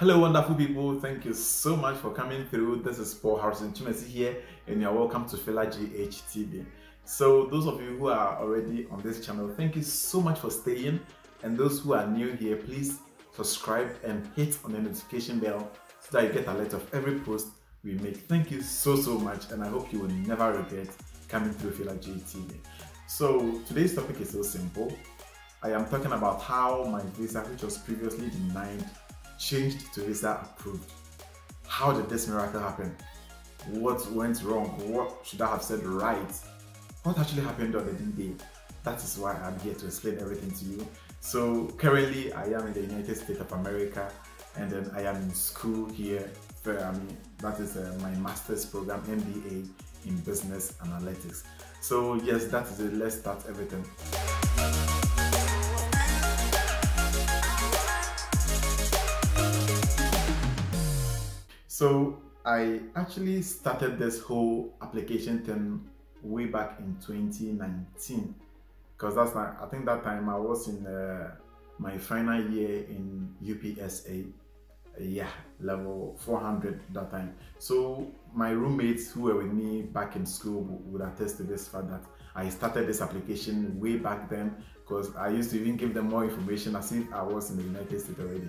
Hello, wonderful people. Thank you so much for coming through. This is Paul Harrison Chumesi here, and you're welcome to Fela GH TV. So, those of you who are already on this channel, thank you so much for staying. And those who are new here, please subscribe and hit on the notification bell so that you get alert of every post we make. Thank you so much, and I hope you will never regret coming through Fela GH TV. So, today's topic is so simple. I am talking about how my visa, which was previously denied, changed to visa approved. How did this miracle happen? What went wrong? What should I have said right? What actually happened on the D-Day? That is why I'm here to explain everything to you. So currently I am in the United States of America, and then I am in school here. That is my master's program, MBA in Business Analytics. So yes, that is it. Let's start everything. So I actually started this whole application thing way back in 2019, because I think that time I was in my final year in UPSA, level 400 that time. So my roommates who were with me back in school would attest to this fact that I started this application way back then, because I used to even give them more information as if I was in the United States already.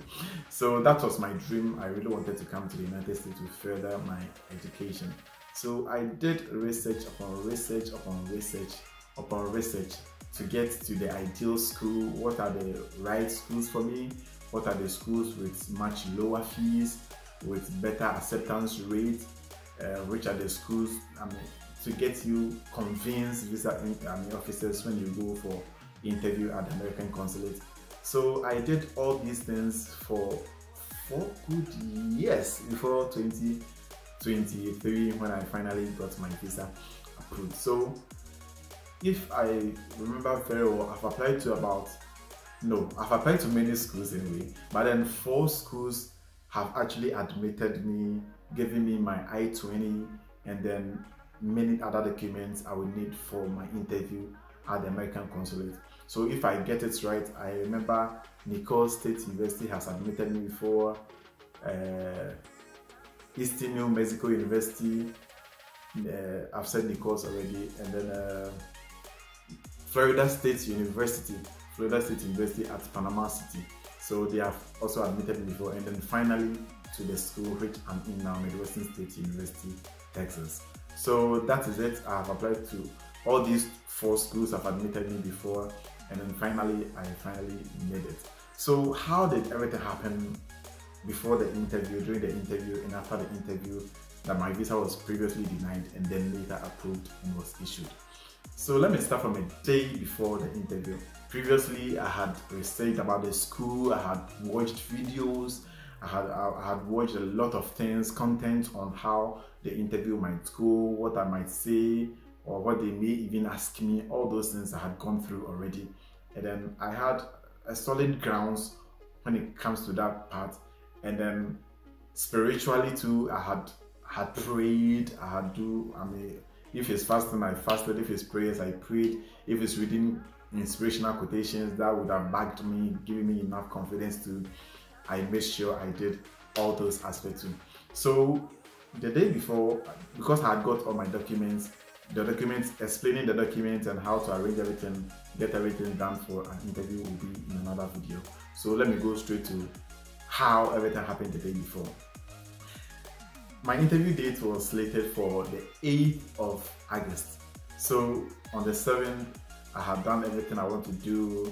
So that was my dream. I really wanted to come to the United States to further my education. So I did research upon research upon research upon research to get to the ideal school. What are the right schools for me? What are the schools with much lower fees, with better acceptance rate? Which are the schools to get you convinced visa officers when you go for interview at the American consulate. So I did all these things for 4 good years before 2023 when I finally got my visa approved. So if I remember very well, I've applied to many schools anyway, but then 4 schools have actually admitted me, giving me my I-20 and then many other documents I would need for my interview at the American consulate. So if I get it right, I remember Nicholls State University has admitted me before, Eastern New Mexico University, I've said Nicholls already, and then Florida State University at Panama City. So they have also admitted me before, and then finally to the school which I'm in now, Midwestern State University, Texas. So that is it. I have applied to all these 4 schools have admitted me before, and then finally I made it. So how did everything happen before the interview, during the interview, and after the interview, that my visa was previously denied and then later approved and was issued? So let me start from a day before the interview. Previously I had researched about the school, I had watched videos, I had watched a lot of things, content on how the interview might go, what I might say, or what they may even ask me. All those things I had gone through already, and then I had a solid grounds when it comes to that part. And then spiritually too, I had prayed. If it's fasting, I fasted. If it's prayers, I prayed. If it's reading inspirational quotations, that would have backed me, giving me enough confidence to, I made sure I did all those aspects too. So the day before, because I had got all my documents, explaining the documents and how to arrange everything, get everything done for an interview will be in another video. So let me go straight to how everything happened the day before. My interview date was slated for the 8th of August. So on the 7th, I had done everything I want to do,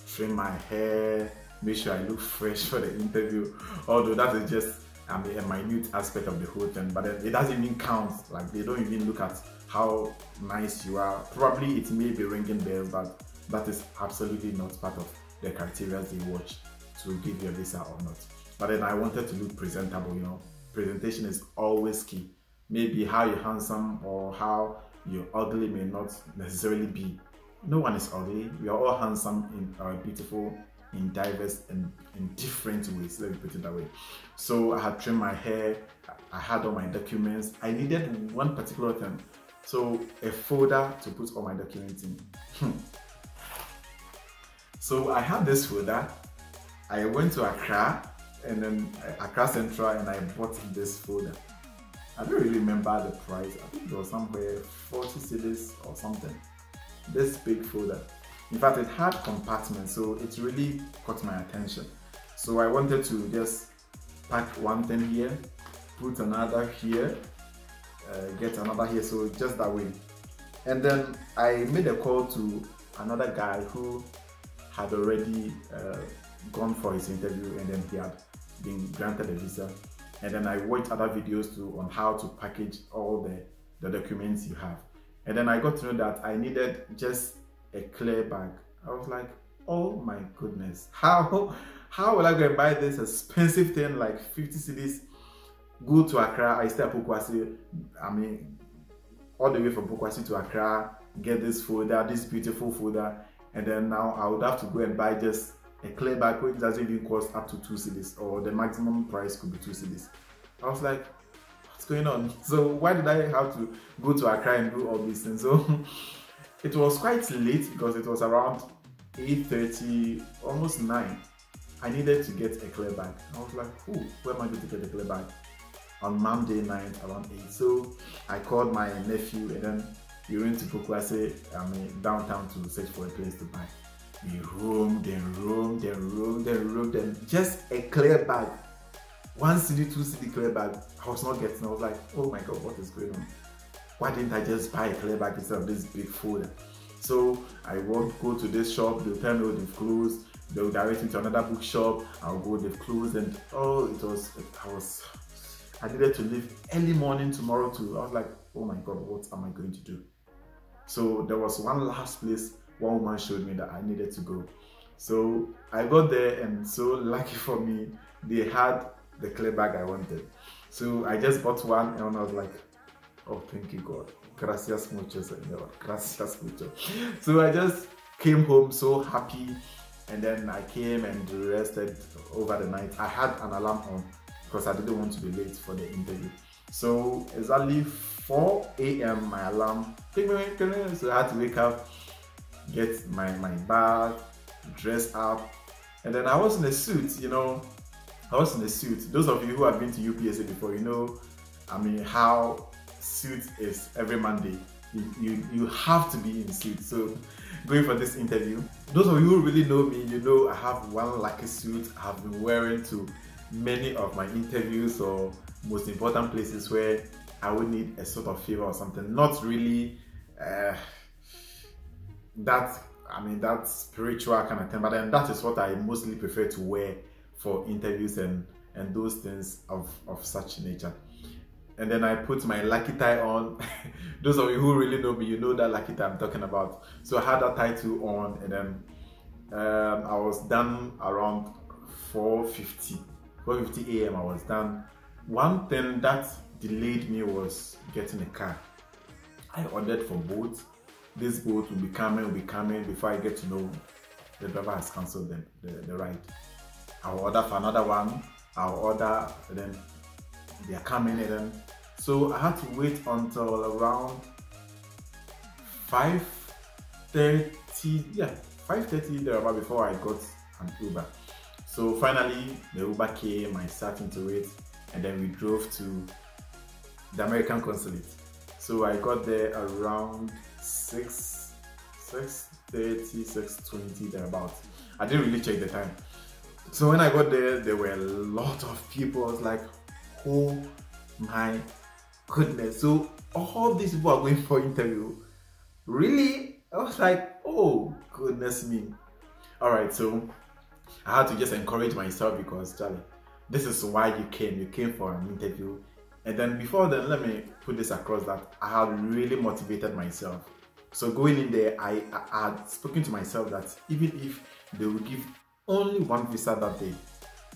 trim my hair, make sure I look fresh for the interview, although that is just a minute aspect of the whole thing, but it doesn't even count. Like, they don't even look at how nice you are. Probably it may be ringing bells, but that is absolutely not part of the criteria they watch to give you a visa or not. But then I wanted to look presentable, presentation is always key. Maybe how you're handsome or how you're ugly may not necessarily be. No one is ugly. We are all handsome and beautiful in diverse and in different ways, let me put it that way. So I had trimmed my hair, I had all my documents. I needed one particular thing, so a folder to put all my documents in. So I had this folder. I went to Accra and then Accra Central, and I bought this folder. I don't really remember the price. I think it was somewhere 40 cedis or something. This big folder. In fact, it had compartments, so it really caught my attention. So I wanted to just pack one thing here, put another here, get another here, so just that way. And then I made a call to another guy who had already gone for his interview, and then he had been granted a visa. And then I watched other videos too on how to package all the documents you have. And then I got to know that I needed just a clear bag. I was like, oh my goodness, how will I go and buy this expensive thing like 50 cedis, go to Accra, I stay at Pokuase, I mean, all the way from Pokuase to Accra, get this folder, this beautiful folder, and then now I would have to go and buy just a clear bag which doesn't even cost up to 2 cedis, or the maximum price could be 2 cedis. I was like, what's going on? So why did I have to go to Accra and do all these things? So it was quite late because it was around 8:30, almost 9. I needed to get a clear bag. I was like, oh, where am I going to get a clear bag? On Monday night around 8. So I called my nephew, and then we went to Pokuase, downtown, to search for a place to buy. We roamed and roamed and roamed and roamed, and just a clear bag, 1 cedi, 2 cedi clear bag, I was not getting. I was like, oh my god, what is going on? Why didn't I just buy a clear bag instead of this big folder? So I would go to this shop, they'll tell me, oh, they've closed, they'll direct me to another bookshop, I'll go, they've closed, and I needed to leave early morning tomorrow too. I was like, oh my god, what am I going to do? So there was one last place one woman showed me that I needed to go. So I got there, and so lucky for me, they had the clear bag I wanted. So I just bought one, and I was like, oh, thank you God. Gracias mucho, Señor. Gracias mucho. So I just came home so happy, and then I came and rested over the night. I had an alarm on because I didn't want to be late for the interview. So exactly 4 a.m. my alarm, so I had to wake up, get my bag, dress up, and then I was in a suit, I was in a suit. Those of you who have been to UPSA before, how suit is every Monday. You have to be in suit. So going for this interview, those of you who really know me, I have one lucky suit I have been wearing to many of my interviews or most important places where I would need a sort of favor or something. Not really that spiritual kind of thing, but then that is what I mostly prefer to wear for interviews and those things of such nature. And then I put my lucky tie on. Those of you who really know me, you know that lucky tie I'm talking about. So I had that tie too on, and then I was done around 4:50 a.m. I was done. One thing that delayed me was getting a car. I ordered for both. This boat will be coming before I get to know the driver has cancelled the ride. I'll order for another one. I'll order, and then they are coming, and then so I had to wait until around 5:30. Yeah, 5:30 thereabout before I got an Uber. So finally the Uber came, I sat into it, and then we drove to the American consulate. So I got there around 6:30, 6:20 thereabout. I didn't really check the time. So when I got there were a lot of people. I was like, oh my goodness. So all these people are going for interview. Really? I was like, oh goodness me. Alright, so I had to just encourage myself because, Charlie, this is why you came. You came for an interview. And then before then, let me put this across that I had really motivated myself. So going in there, I had spoken to myself that even if they would give only one visa that day,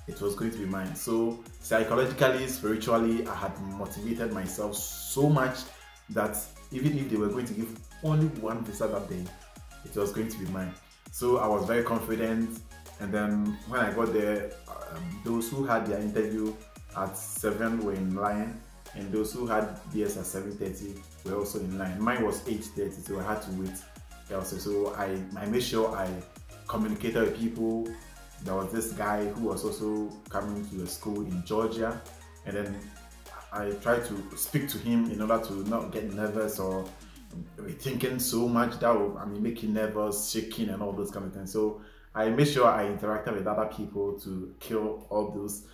it was going to be mine. So psychologically, spiritually, I had motivated myself so much that even if they were going to give only one visa that day, it was going to be mine. So I was very confident. And then when I got there, those who had their interview at 7 were in line, and those who had theirs at 7:30 were also in line. Mine was 8:30, so I had to wait also. So I made sure I communicated with people, there was this guy who was also coming to a school in Georgia, and then I tried to speak to him in order to not get nervous or be thinking so much that will, make you nervous, shaking, and all those kind of things. So I made sure I interacted with other people to kill all those,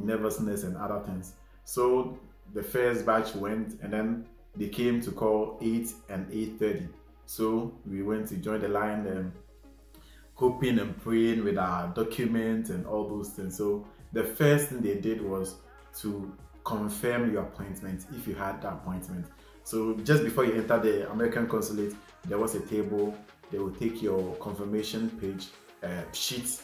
nervousness and other things. So the first batch went, and then they came to call 8 and 8:30. So we went to join the line, and hoping and praying with our documents and all those things. So the first thing they did was to confirm your appointment if you had the appointment. So just before you enter the American consulate, there was a table. They will take your confirmation page sheet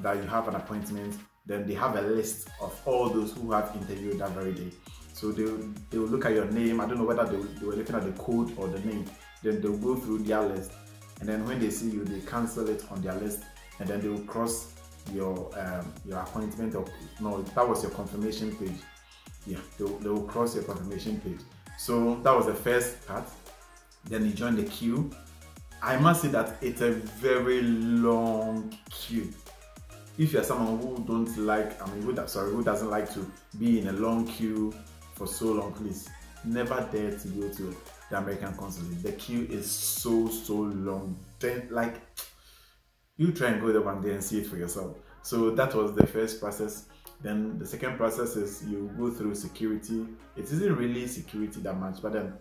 that you have an appointment. Then they have a list of all those who have interviewed that very day. So they will look at your name. I don't know whether they were looking at the code or the name. Then they'll go through their list. And then when they see you, they cancel it on their list, and then they will cross your appointment. Or no, that was your confirmation page. Yeah, they will cross your confirmation page. So that was the first part. Then you join the queue. I must say that it's a very long queue. If you're someone who don't like, who doesn't like to be in a long queue for so long, please never dare to go to the American consulate. The queue is so long. Then, like, you try and go there one day and see it for yourself. So that was the first process. Then the second process is you go through security. It isn't really security that much, but then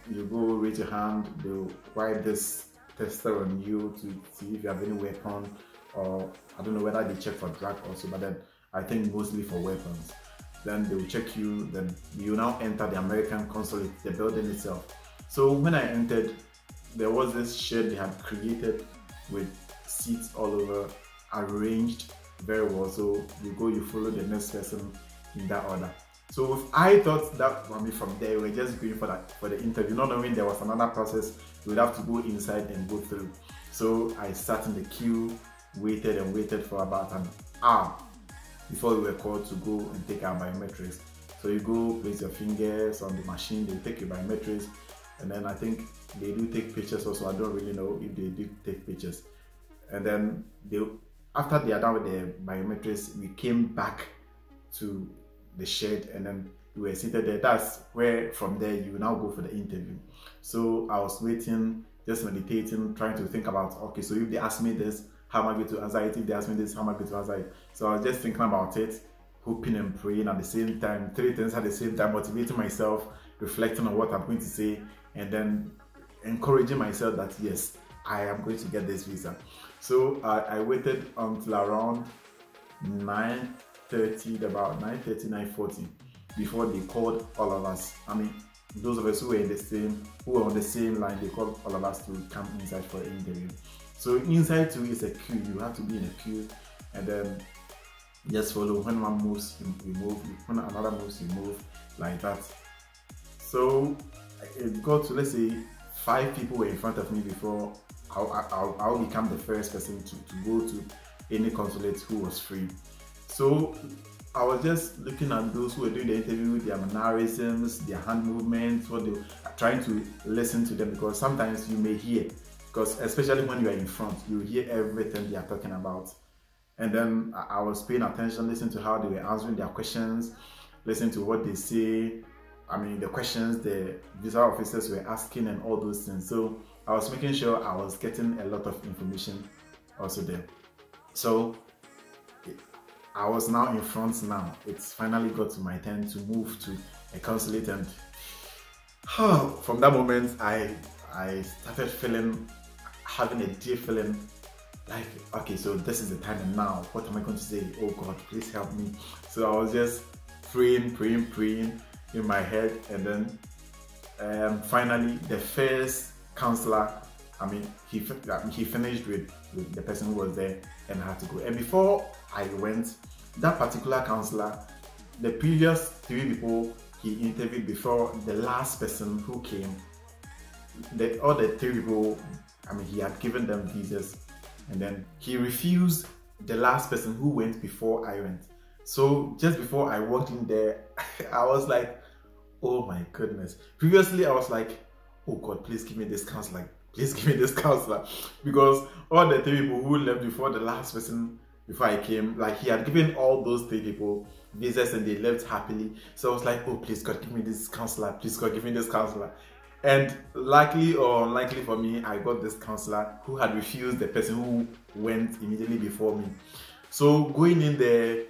you go raise your hand. They'll wipe this tester on you to see if you have any weapon, or I don't know whether they check for drug also, but then I think mostly for weapons. Then they will check you. Then you now enter the American consulate, the building itself. So when I entered, there was this shed they had created with seats all over, arranged very well. So you follow the next person in that order. So if I thought that from there we were just going for the interview, not knowing there was another process we would have to go inside and go through. So I sat in the queue, waited and waited for about an hour before we were called to go and take our biometrics. So you go place your fingers on the machine, they take your biometrics, and then I think they do take pictures also. I don't really know if they do take pictures. And then after they are done with the biometrics, we came back to the shed, and then we were seated there. That's where from there you now go for the interview. So I was waiting, just meditating, trying to think about, okay, so if they ask me this, how am I going to answer it? If they ask me this, how am I going to answer it? So I was just thinking about it, hoping and praying at the same time, 3 things at the same time, motivating myself, reflecting on what I'm going to say, and then encouraging myself that yes, I am going to get this visa. So I waited until around 9:30, about 9:30, 9:40, before they called all of us. Those of us who were on the same line, they called all of us to come inside for the interview. So inside too is a queue. You have to be in a queue, and then just follow. When one moves, you move. When another moves, you move, like that. So it got to, let's say, 5 people were in front of me before I'll become the first person to go to any consulate who was free. So I was just looking at those who were doing the interview, their mannerisms, their hand movements, what they were trying to listen to them, because sometimes you may hear, because especially when you are in front, you hear everything they are talking about. And then I was paying attention, listening to how they were answering their questions, listening to what they say, the questions the visa officers were asking and all those things. So I was making sure I was getting a lot of information also there. So I was now in front now. It's finally got to my turn to move to a consulate, and from that moment I started having a deep feeling like, okay, so this is the time, and now what am I going to say? Oh God, please help me. So I was just praying in my head, and then finally the first counselor, he finished with the person who was there, and I had to go. And before I went, that particular counselor, the previous 3 people he interviewed before the last person who came, all the 3 people, he had given them visas, and then he refused the last person who went before I went. So just before I walked in there, I was like, oh my goodness. Previously I was like, oh God, please give me this counselor, please give me this counselor, because all the 3 people who left before the last person, before I came. Like, he had given all those 3 people visas and they left happily. So I was like, oh, please God, give me this counselor. Please God, give me this counselor. And luckily or unlikely for me, I got this counselor who had refused the person who went immediately before me. So going in there,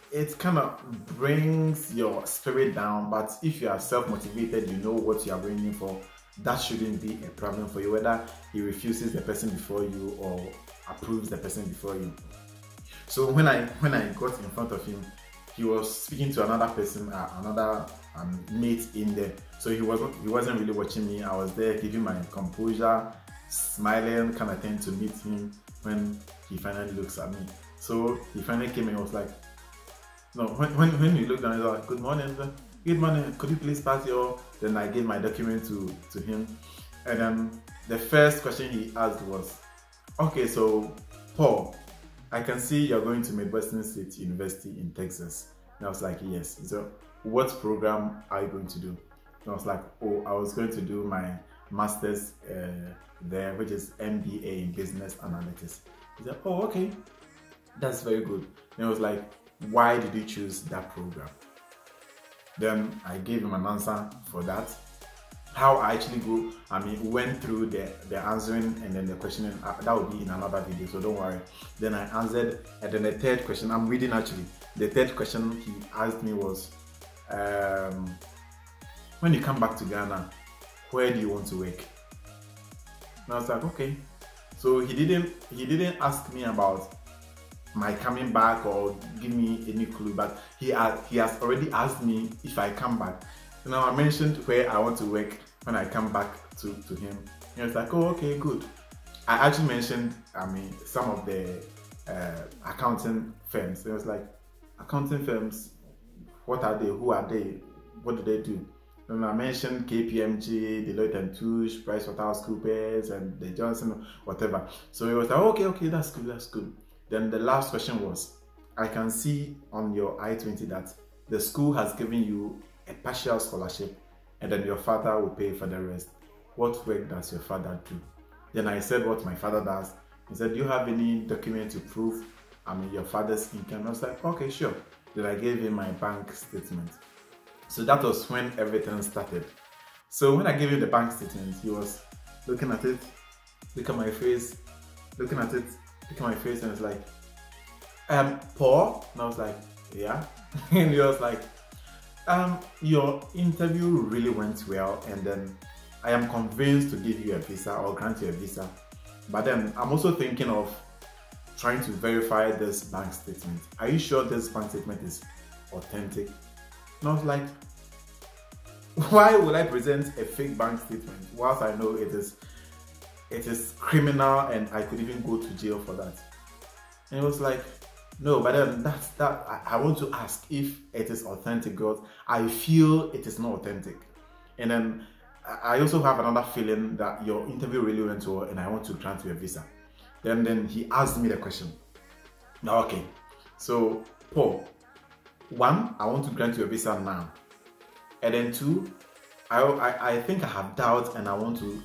it kind of brings your spirit down, but if you are self-motivated, you know what you are going in for, that shouldn't be a problem for you, whether he refuses the person before you or approves the person before you. So when I got in front of him, he was speaking to another person, another mate in there. So he wasn't really watching me. I was there giving my composure, smiling kind of thing to meet him when he finally looks at me. So he finally came and was like, no, when he looked down, he was like, good morning, sir. Good morning, could you please pass your... Then I gave my document to him. And then the first question he asked was, okay, so Paul, I can see you're going to Midwestern State University in Texas. And I was like, yes. So what program are you going to do? And I was like, oh, I was going to do my master's there, which is MBA in Business Analytics. He said, oh, okay, that's very good. And I was like, why did you choose that program? Then I gave him an answer for that. How I actually went through the answering and then the questioning. That will be in another video, so don't worry. Then I answered, and then the third question, I'm reading actually. The third question he asked me was, when you come back to Ghana, where do you want to work? And I was like, okay. So he didn't ask me about my coming back or give me any clue, but he has already asked me if I come back. So now I mentioned where I want to work when I come back to him. And he was like, oh, okay, good. I actually mentioned, some of the accounting firms. It was like, accounting firms, what are they? Who are they? What do they do? And I mentioned KPMG, Deloitte & Touche, PricewaterhouseCoopers, and the Johnson, whatever. So he was like, okay, that's good. Then the last question was, I can see on your I-20 that the school has given you a partial scholarship and then your father will pay for the rest. What work does your father do? Then I said what my father does. He said, do you have any document to prove your father's income? I was like, okay, sure. Then I gave him my bank statement. So that was when everything started. So when I gave him the bank statement, he was looking at it, look at my face, looking at it, look at my face, and it's like, Paul? And I was like, yeah. And he was like, your interview really went well, and then I am convinced to give you a visa or grant you a visa. But then I'm also thinking of trying to verify this bank statement. Are you sure this bank statement is authentic? And I was like, why would I present a fake bank statement whilst I know it is criminal and I could even go to jail for that? And it was like, no, but then I want to ask if it is authentic because I feel it is not authentic. And then I also have another feeling that your interview really went well and I want to grant you a visa. Then he asked me the question. Now, okay, so Paul, 1, I want to grant you a visa now. And then 2, I think I have doubts and I want to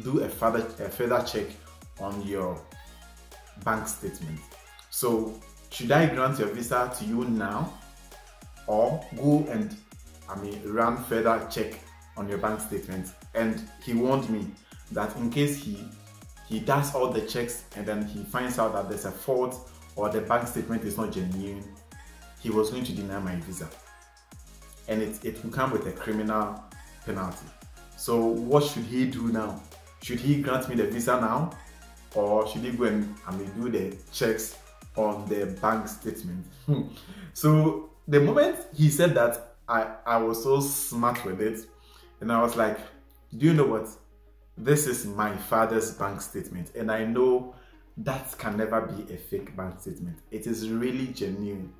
do a further check on your bank statement. So should I grant your visa to you now or go and run further check on your bank statement? And he warned me that in case he does all the checks and then he finds out that there's a fault or the bank statement is not genuine, he was going to deny my visa. And it will come with a criminal penalty. So what should he do now? Should he grant me the visa now? Or should he go and do the checks on the bank statement? So the moment he said that, I was so smart with it. And I was like, do you know what? This is my father's bank statement. And I know that can never be a fake bank statement. It is really genuine.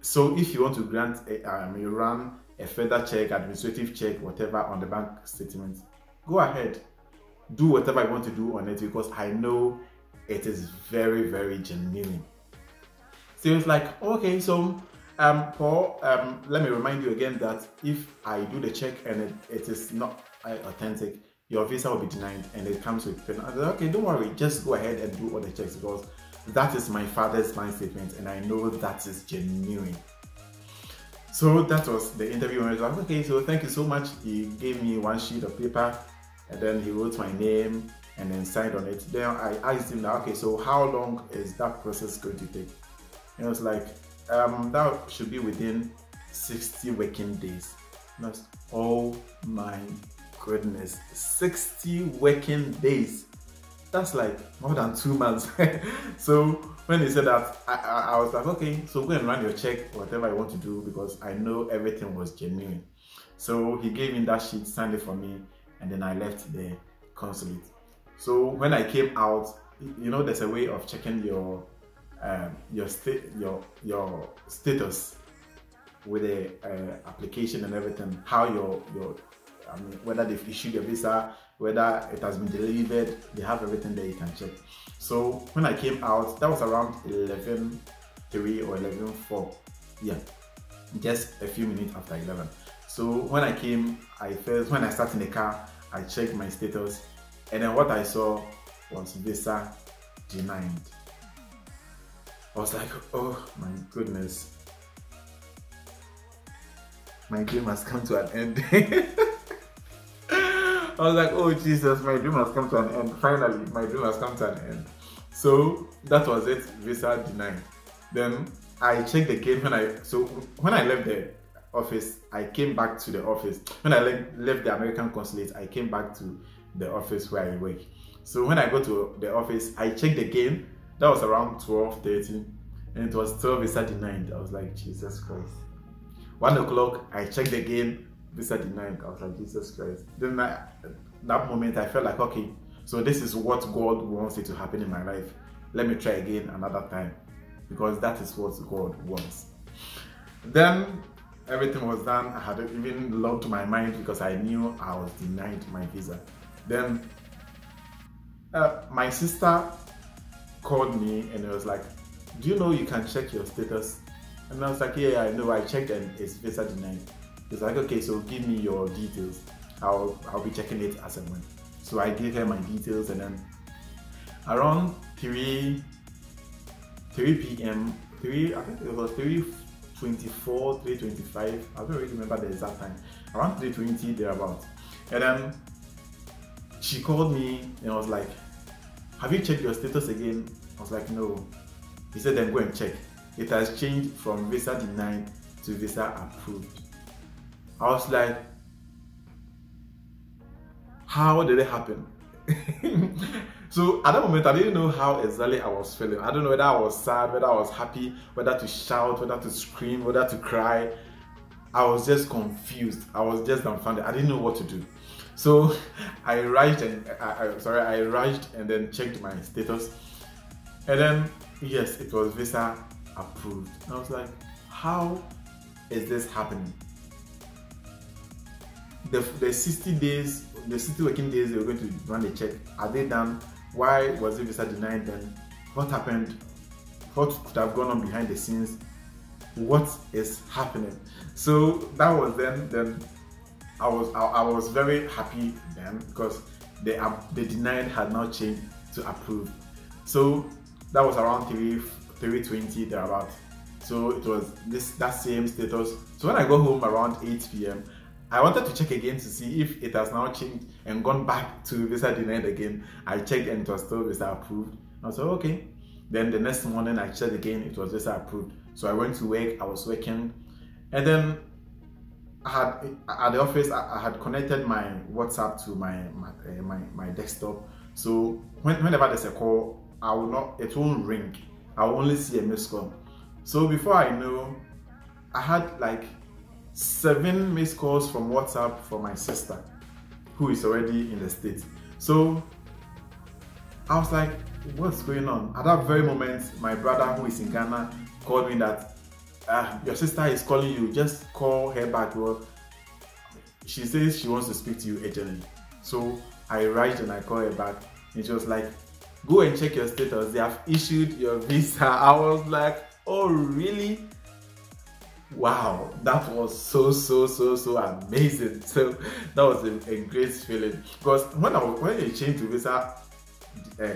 So if you want to run a further check, administrative check, whatever on the bank statement, go ahead. Do whatever you want to do on it because I know it is very, very genuine. So it's like, okay, so Paul, let me remind you again that if I do the check and it is not authentic, your visa will be denied and it comes with penalty. I said, okay, don't worry, just go ahead and do all the checks because that is my father's bank statement and I know that is genuine. So that was the interview, and I was like, okay, so thank you so much. He gave me one sheet of paper and then he wrote my name and then signed on it. Then I asked him, okay, so how long is that process going to take? And I was like, that should be within 60 working days. And I was, oh my goodness, 60 working days. That's like more than 2 months. So when he said that, I was like, okay, so go and run your check, whatever I want to do, because I know everything was genuine. So he gave me that sheet, signed it for me, and then I left the consulate. So when I came out, you know, there's a way of checking your status with the application and everything, how I mean, whether they've issued your visa, whether it has been delivered, they have everything there you can check. So when I came out, that was around 11:03 or 11:04, yeah, just a few minutes after 11. So when I came, when I sat in the car, I checked my status, and then what I saw was visa denied. I was like, oh my goodness, my dream has come to an end. I was like, oh Jesus, my dream has come to an end. Finally, my dream has come to an end. So that was it, visa denied. Then I checked again when I left the office, I came back to the office. When I left the American consulate, I came back to the office where I work. So when I go to the office, I checked again. That was around 12:30, and it was still visa denied. I was like, Jesus Christ. 1 o'clock, I checked again, visa denied. I was like, Jesus Christ. Then that moment, I felt like, okay, so this is what God wants it to happen in my life. Let me try again another time, because that is what God wants. Then everything was done. I had even logged my mind because I knew I was denied my visa. Then my sister called me and it was like, do you know you can check your status? And I was like, yeah, I know, I checked and it's visa denied. He's like, okay, so give me your details. I'll be checking it as and when. So I gave her my details, and then around 3 p.m, I think it was 3:24, 3:25, I don't really remember the exact time, around 3:20 thereabouts. And then she called me and I was like, have you checked your status again? I was like, no. He said, then go and check. It has changed from visa denied to visa approved. I was like, how did it happen? So at that moment, I didn't know how exactly I was feeling. I don't know whether I was sad, whether I was happy, whether to shout, whether to scream, whether to cry. I was just confused. I was just dumbfounded. I didn't know what to do. So I rushed and then checked my status. And then, yes, it was visa approved. And I was like, how is this happening? The 60 working days they were going to run the check, are they done? Why was the visa denied then? What happened? What could have gone on behind the scenes? What is happening? So that was then I was very happy then, because the denied had now changed to approved. So that was around 3:20 thereabout. So it was that same status. So when I go home around 8 p.m, I wanted to check again to see if it has now changed and gone back to visa denied again. I checked and it was still visa approved. I was like, okay. Then the next morning I checked again, it was visa approved. So I went to work, I was working, and then at the office I had connected my WhatsApp to my desktop. So whenever there's a call, it won't ring. I will only see a missed call. So before I know, I had like 7 missed calls from WhatsApp for my sister, who is already in the States. So I was like, what's going on? At that very moment, my brother, who is in Ghana, called me that your sister is calling you, just call her back. Well, she says she wants to speak to you urgently. So I rushed and I called her back, and she was like, go and check your status, they have issued your visa. I was like, oh really? Wow, that was so amazing. So that was a great feeling, because when it changed to visa,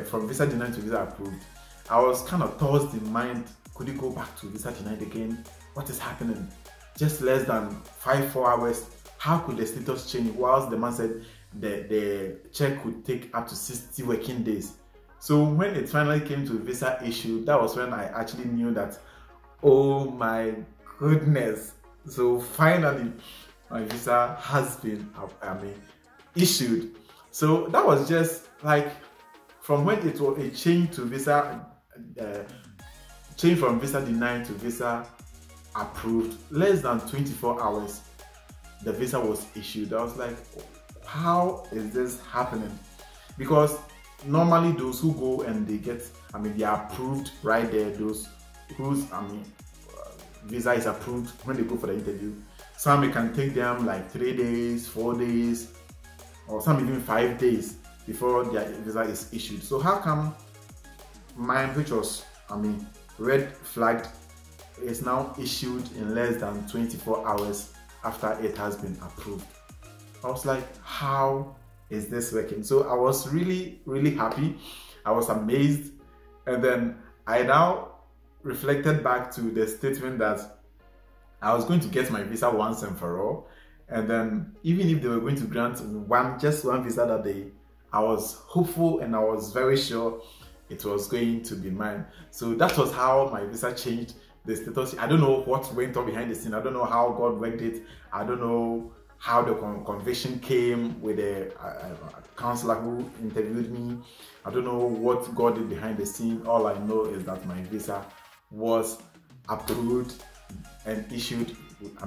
from visa denied to visa approved, I was kind of tossed in mind, could it go back to visa denied again? What is happening? Just less than 4 hours, how could the status change? Whilst the man said the check could take up to 60 working days. So when it finally came to visa issue, that was when I actually knew that, oh my goodness. So finally, my visa has been, issued. So that was just like, from when it was a change to visa, change from visa denied to visa approved, less than 24 hours, the visa was issued. I was like, how is this happening? Because normally those who go and they get, they are approved right there, those whose, visa is approved when they go for the interview. Some, it can take them like 3 days, 4 days, or some even 5 days before their visa is issued. So how come mine, which was, red flagged, is now issued in less than 24 hours after it has been approved? I was like, how is this working? So I was really happy. I was amazed. And then I now reflected back to the statement that I was going to get my visa once and for all. And then even if they were going to grant just one visa that day, I was hopeful and I was very sure it was going to be mine. So that was how my visa changed the status. I don't know what went on behind the scene. I don't know how God worked it. I don't know how the conviction came with the counselor who interviewed me. I don't know what God did behind the scene. All I know is that my visa was approved and issued,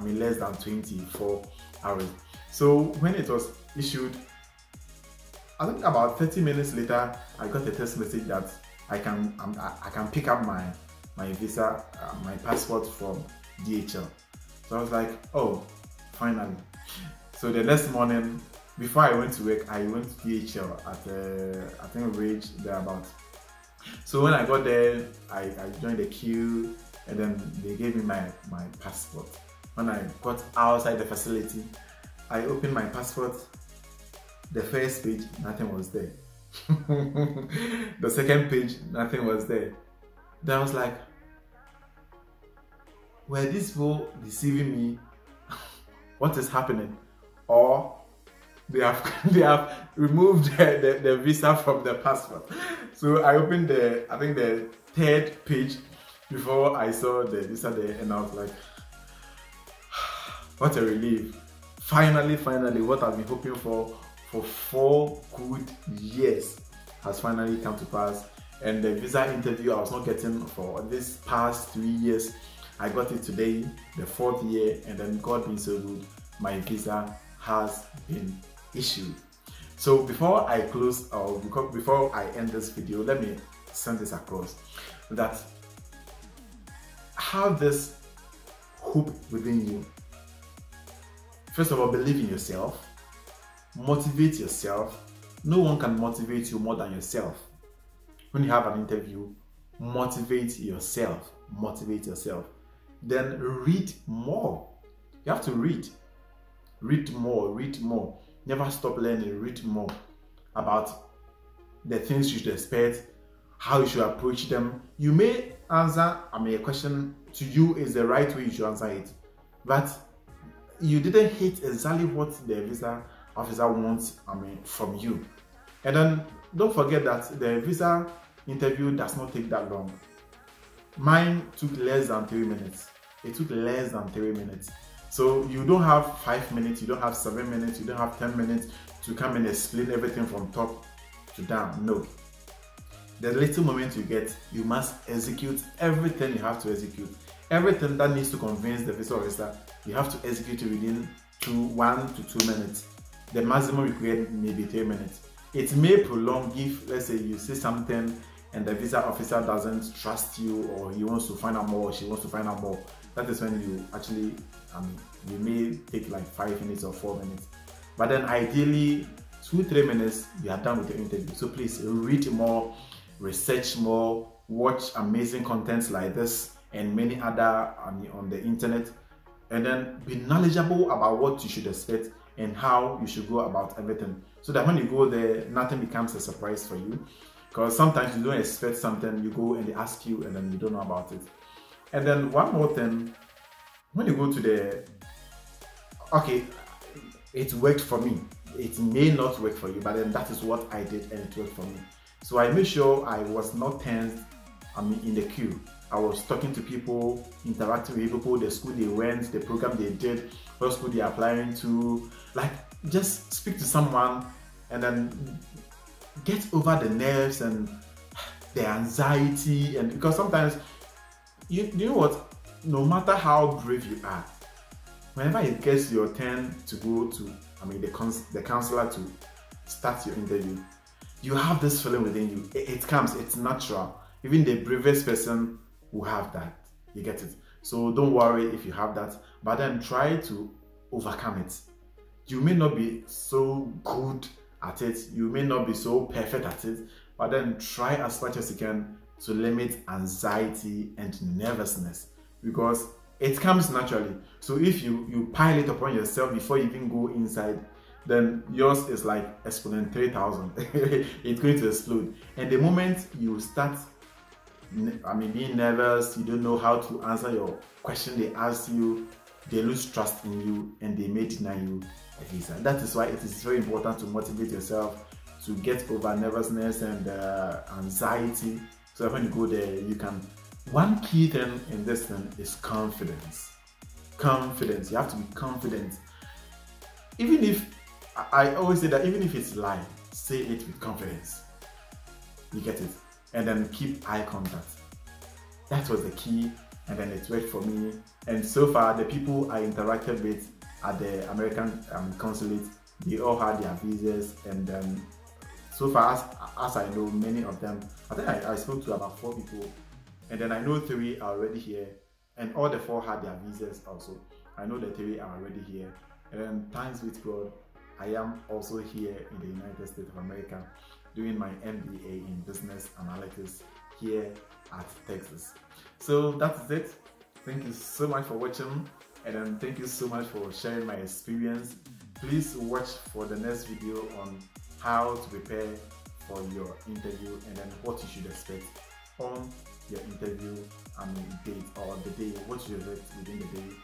less than 24 hours. So when it was issued, I think about 30 minutes later, I got a text message that I can pick up my visa, my passport from DHL. So I was like, oh, finally. So the next morning, before I went to work, I went to DHL at I think Ridge thereabout. So when I got there, I joined the queue, and then they gave me my passport. When I got outside the facility, I opened my passport. The first page, nothing was there. The second page, nothing was there. Then I was like, were these people deceiving me? What is happening? Or they have removed the visa from the passport. So I opened the third page before I saw the visa there, and I was like, what a relief. Finally, what I've been hoping for 4 good years has finally come to pass. And the visa interview I was not getting for this past 3 years, I got it today, the 4th year, and then God being so good, my visa has been issued. So before I close, or before I end this video, let me send this across, that have this hope within you. First of all, believe in yourself, motivate yourself. No one can motivate you more than yourself. When you have an interview, motivate yourself. Then read more. You have to read more. Never stop learning. Read more about the things you should expect, how you should approach them. You may answer a question to you is the right way you should answer it, but you didn't hit exactly what the visa officer wants from you. And then don't forget that the visa interview does not take that long. Mine took less than 3 minutes. It took less than 3 minutes. So you don't have 5 minutes, you don't have 7 minutes, you don't have 10 minutes to come and explain everything from top to down. No. The little moment you get, you must execute everything you have to execute. Everything that needs to convince the visa officer, you have to execute it within 1 to 2 minutes. The maximum required may be 3 minutes. It may prolong if, let's say, you say something and the visa officer doesn't trust you, or he wants to find out more, or she wants to find out more. That is when you actually, you may take like 5 minutes or 4 minutes. But then ideally, 2-3 minutes, you are done with your interview. So please read more, research more, watch amazing contents like this and many other on the internet. and then be knowledgeable about what you should expect and how you should go about everything, so that when you go there, nothing becomes a surprise for you. Because sometimes you don't expect something, you go and they ask you and then you don't know about it. And then one more thing, when you go to the, okay, it worked for me, it may not work for you, but then that is what I did and it worked for me. So I made sure I was not tensed, in the queue. I was talking to people, interacting with people, the school they went, the program they did, what school they're applying to. Like, just speak to someone and then get over the nerves and the anxiety. And because sometimes, you know what, no matter how brave you are, whenever it gets your turn to go to, the counselor to start your interview, you have this feeling within you. It comes, it's natural. Even the bravest person will have that. You get it? So don't worry if you have that, but then try to overcome it. You may not be so good at it, you may not be so perfect at it, but then try as much as you can to limit anxiety and nervousness, because it comes naturally. So if you pile it upon yourself before you even go inside, then yours is like exponent 3000. It's going to explode. And the moment you start being nervous, you don't know how to answer your question they ask you, they lose trust in you and they may deny you a visa. That is why it is very important to motivate yourself to get over nervousness and anxiety, so that when you go there, you can. One key thing in this thing is confidence. Confidence. You have to be confident. Even if, I always say that even if it's lie, say it with confidence. You get it? And then keep eye contact. That was the key, and then it worked for me. And so far, the people I interacted with at the American consulate, they all had their visas, and so far as I know, many of them, I think I spoke to about 4 people, and then I know 3 are already here, and all the 4 had their visas also. I know the 3 are already here, and then thanks be to God, I am also here in the United States of America, doing my MBA in business analytics here at Texas. So that's it. Thank you so much for watching, and then thank you so much for sharing my experience. Please watch for the next video on how to prepare for your interview, and then what you should expect on your interview date, or the day, what you expect within the day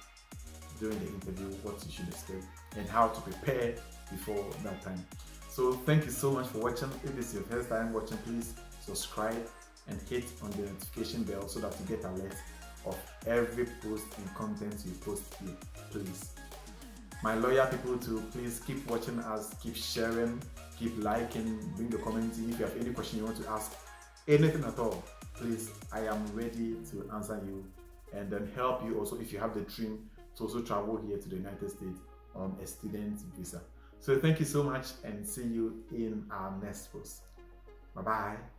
during the interview, what you should expect, and how to prepare before that time. So thank you so much for watching. If this is your first time watching, please subscribe and hit on the notification bell so that you get alert of every post and content you post here, please. My loyal people too, please keep watching us, keep sharing, keep liking, bring the comments in. If you have any question you want to ask, anything at all, please, I am ready to answer you, and then help you also if you have the dream to also travel here to the United States on a student visa. So thank you so much, and see you in our next post. Bye bye.